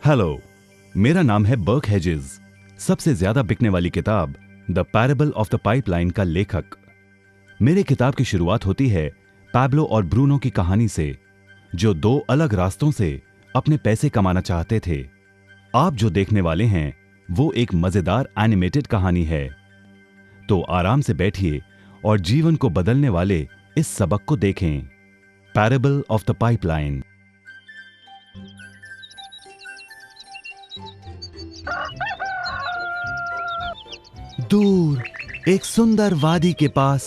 Hello, मेरा नाम है बर्क हेजेस। सबसे ज्यादा बिकने वाली किताब the parable of the pipeline का लेखक। मेरे किताब की शुरुआत होती है पैब्लो और ब्रूनो की कहानी से, जो दो अलग रास्तों से अपने पैसे कमाना चाहते थे। आप जो देखने वाले हैं वो एक मजेदार एनिमेटेड कहानी है। तो आराम से बैठिए और जीवन को बदलने वाले इस सबक को देखें, पैरेबल ऑफ द पाइपलाइन। दूर एक सुंदर वादी के पास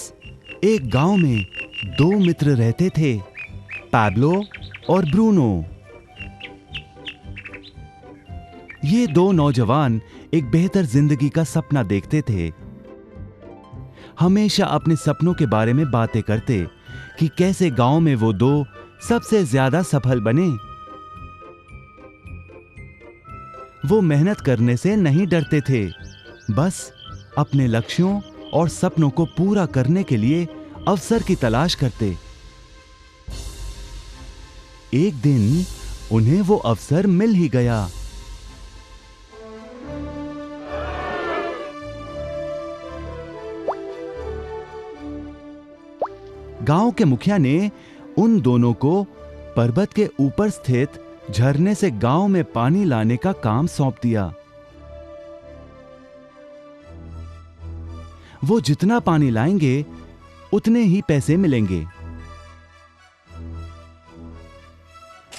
एक गांव में दो मित्र रहते थे, पैब्लो और ब्रूनो। ये दो नौजवान एक बेहतर जिंदगी का सपना देखते थे। हमेशा अपने सपनों के बारे में बातें करते कि कैसे गांव में वो दो सबसे ज्यादा सफल बने। वो मेहनत करने से नहीं डरते थे, बस अपने लक्ष्यों और सपनों को पूरा करने के लिए अवसर की तलाश करते। एक दिन उन्हें वो अवसर मिल ही गया। गांव के मुखिया ने उन दोनों को पर्वत के ऊपर स्थित झरने से गांव में पानी लाने का काम सौंप दिया। वो जितना पानी लाएंगे उतने ही पैसे मिलेंगे।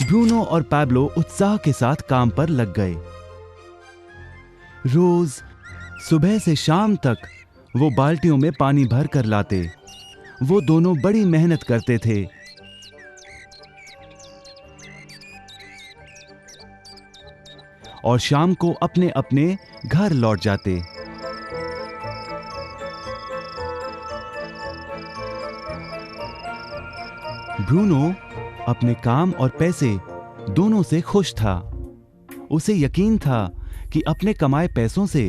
ब्रूनो और पैब्लो उत्साह के साथ काम पर लग गए। रोज सुबह से शाम तक वो बाल्टियों में पानी भर कर लाते। वो दोनों बड़ी मेहनत करते थे। और शाम को अपने अपने घर लौट जाते। ब्रूनो अपने काम और पैसे दोनों से खुश था। उसे यकीन था कि अपने कमाए पैसों से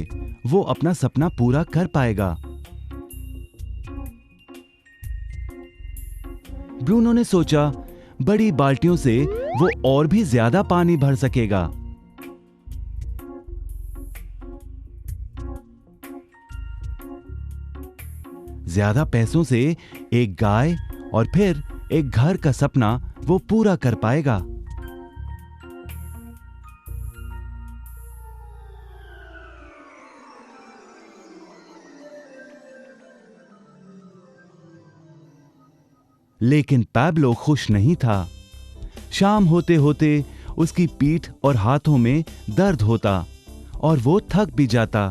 वो अपना सपना पूरा कर पाएगा। ब्रूनो ने सोचा बड़ी बाल्टियों से वो और भी ज्यादा पानी भर सकेगा। ज्यादा पैसों से एक गाय और फिर एक घर का सपना वो पूरा कर पाएगा। लेकिन पैब्लो खुश नहीं था। शाम होते होते उसकी पीठ और हाथों में दर्द होता और वो थक भी जाता।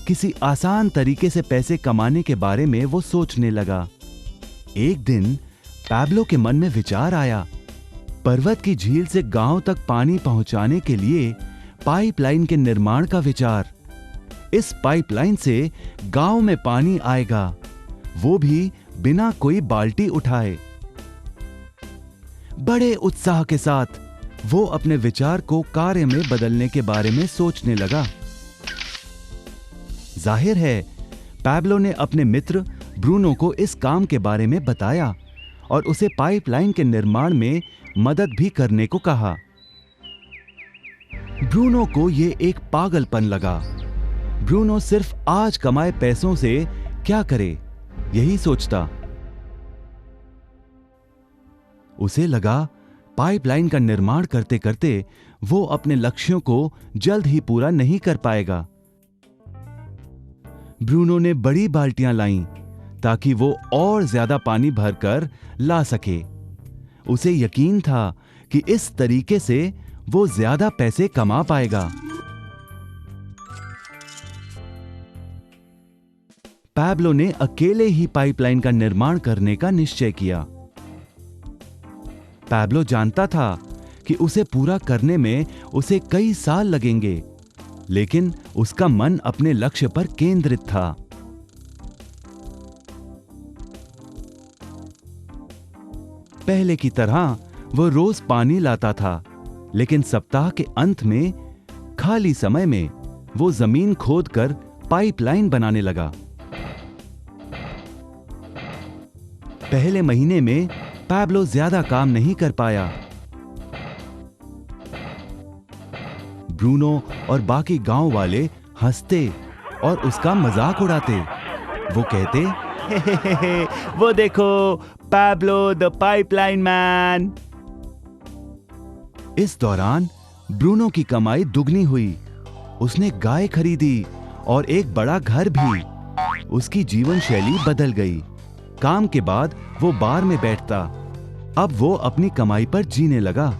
किसी आसान तरीके से पैसे कमाने के बारे में वो सोचने लगा। एक दिन पैब्लो के मन में विचार आया, पर्वत की झील से गांव तक पानी पहुंचाने के लिए पाइपलाइन के निर्माण का विचार। इस पाइपलाइन से गांव में पानी आएगा, वो भी बिना कोई बाल्टी उठाए। बड़े उत्साह के साथ वो अपने विचार को कार्य में बदलने के बारे में सोचने लगा। जाहिर है पैब्लो ने अपने मित्र ब्रूनो को इस काम के बारे में बताया और उसे पाइपलाइन के निर्माण में मदद भी करने को कहा। ब्रूनो को यह एक पागलपन लगा। ब्रूनो सिर्फ आज कमाए पैसों से क्या करे, यही सोचता। उसे लगा पाइपलाइन का निर्माण करते करते वो अपने लक्ष्यों को जल्द ही पूरा नहीं कर पाएगा। ब्रूनो ने बड़ी बाल्टियां लाईं ताकि वो और ज्यादा पानी भरकर ला सके। उसे यकीन था कि इस तरीके से वो ज्यादा पैसे कमा पाएगा। पैब्लो ने अकेले ही पाइपलाइन का निर्माण करने का निश्चय किया। पैब्लो जानता था कि उसे पूरा करने में उसे कई साल लगेंगे, लेकिन उसका मन अपने लक्ष्य पर केंद्रित था। पहले की तरह वो रोज पानी लाता था, लेकिन सप्ताह के अंत में खाली समय में वो जमीन खोदकर पाइपलाइन बनाने लगा। पहले महीने में पैब्लो ज्यादा काम नहीं कर पाया। ब्रूनो और बाकी गांव वाले हंसते और उसका मजाक उड़ाते। वो कहते, हे, वो देखो, पैब्लो द पाइपलाइन मैन। इस दौरान ब्रूनो की कमाई दुगनी हुई। उसने गाय खरीदी और एक बड़ा घर भी। उसकी जीवन शैली बदल गई। काम के बाद वो बार में बैठता। अब वो अपनी कमाई पर जीने लगा।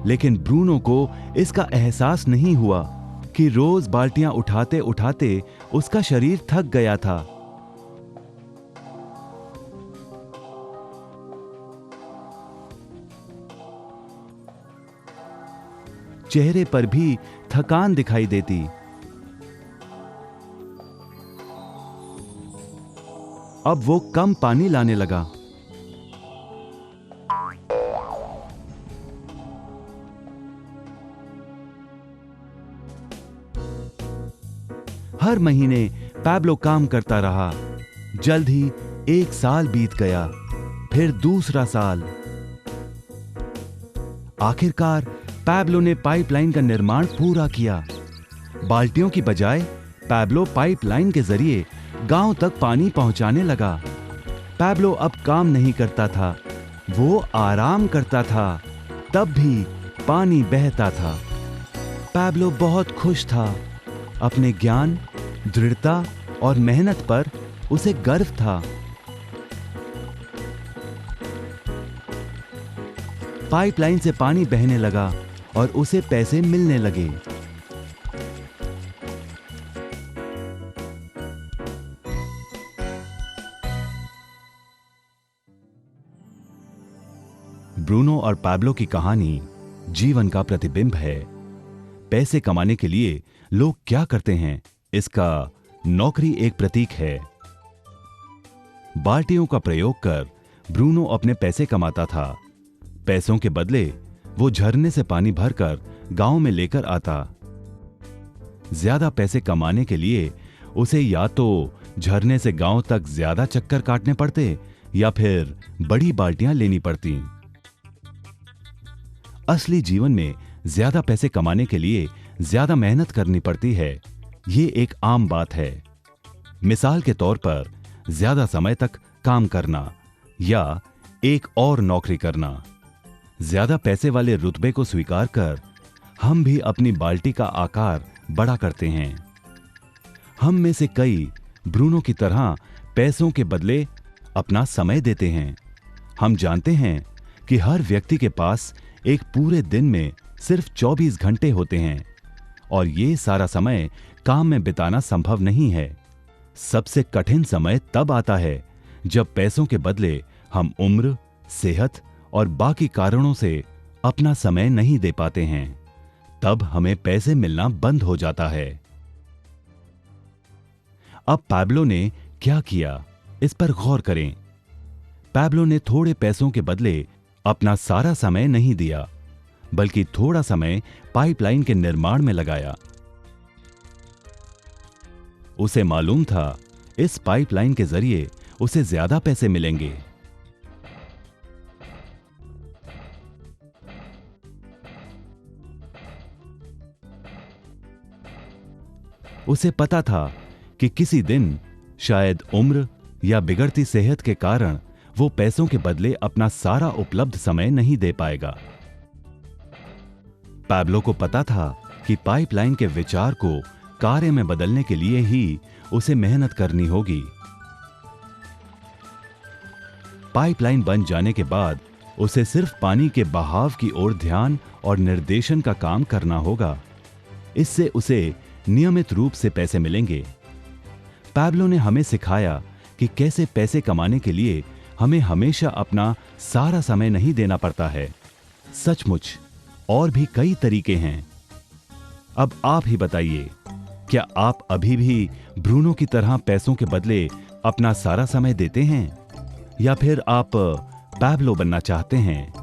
लेकिन ब्रूनो को इसका एहसास नहीं हुआ कि रोज बाल्टियां उठाते उठाते उसका शरीर थक गया था। चेहरे पर भी थकान दिखाई देती। अब वो कम पानी लाने लगा। हर महीने पैब्लो काम करता रहा। जल्द ही 1 साल बीत गया, फिर दूसरा साल। आखिरकार पैब्लो ने पाइपलाइन का निर्माण पूरा किया। बाल्टियों की बजाय पैब्लो पाइपलाइन के जरिए गांव तक पानी पहुंचाने लगा। पैब्लो अब काम नहीं करता था, वो आराम करता था। तब भी पानी बहता था। पैब्लो बहुत खुश था। अपने ज्ञान, दृढ़ता और मेहनत पर उसे गर्व था। पाइपलाइन से पानी बहने लगा और उसे पैसे मिलने लगे। ब्रूनो और पैब्लो की कहानी जीवन का प्रतिबिंब है। पैसे कमाने के लिए लोग क्या करते हैं, इसका नौकरी एक प्रतीक है। बाल्टियों का प्रयोग कर ब्रूनो अपने पैसे कमाता था। पैसों के बदले वो झरने से पानी भरकर गांव में लेकर आता। ज्यादा पैसे कमाने के लिए उसे या तो झरने से गांव तक ज्यादा चक्कर काटने पड़ते या फिर बड़ी बाल्टियां लेनी पड़ती। असली जीवन में ज्यादा पैसे कमाने के लिए ज्यादा मेहनत करनी पड़ती है। ये एक आम बात है। मिसाल के तौर पर ज्यादा समय तक काम करना या एक और नौकरी करना। ज्यादा पैसे वाले रुतबे को स्वीकार कर हम भी अपनी बाल्टी का आकार बड़ा करते हैं। हम में से कई ब्रूनो की तरह पैसों के बदले अपना समय देते हैं। हम जानते हैं कि हर व्यक्ति के पास एक पूरे दिन में सिर्फ 24 घंटे होते हैं और ये सारा समय काम में बिताना संभव नहीं है। सबसे कठिन समय तब आता है जब पैसों के बदले हम उम्र, सेहत और बाकी कारणों से अपना समय नहीं दे पाते हैं। तब हमें पैसे मिलना बंद हो जाता है। अब पैब्लो ने क्या किया, इस पर गौर करें। पैब्लो ने थोड़े पैसों के बदले अपना सारा समय नहीं दिया, बल्कि थोड़ा समय पाइपलाइन के निर्माण में लगाया। उसे मालूम था इस पाइपलाइन के जरिए उसे ज्यादा पैसे मिलेंगे। उसे पता था कि किसी दिन शायद उम्र या बिगड़ती सेहत के कारण वो पैसों के बदले अपना सारा उपलब्ध समय नहीं दे पाएगा। पैब्लो को पता था कि पाइपलाइन के विचार को कार्य में बदलने के लिए ही उसे मेहनत करनी होगी। पाइपलाइन बन जाने के बाद उसे सिर्फ पानी के बहाव की ओर ध्यान और निर्देशन का काम करना होगा। इससे उसे नियमित रूप से पैसे मिलेंगे। पैब्लो ने हमें सिखाया कि कैसे पैसे कमाने के लिए हमें हमेशा अपना सारा समय नहीं देना पड़ता है। सचमुच और भी कई तरीके हैं। अब आप ही बताइए, क्या आप अभी भी ब्रूनो की तरह पैसों के बदले अपना सारा समय देते हैं या फिर आप पैब्लो बनना चाहते हैं?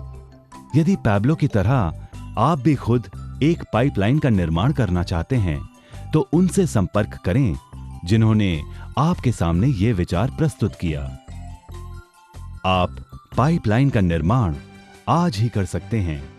यदि पैब्लो की तरह आप भी खुद एक पाइपलाइन का निर्माण करना चाहते हैं तो उनसे संपर्क करें जिन्होंने आपके सामने यह विचार प्रस्तुत किया। आप पाइपलाइन का निर्माण आज ही कर सकते हैं।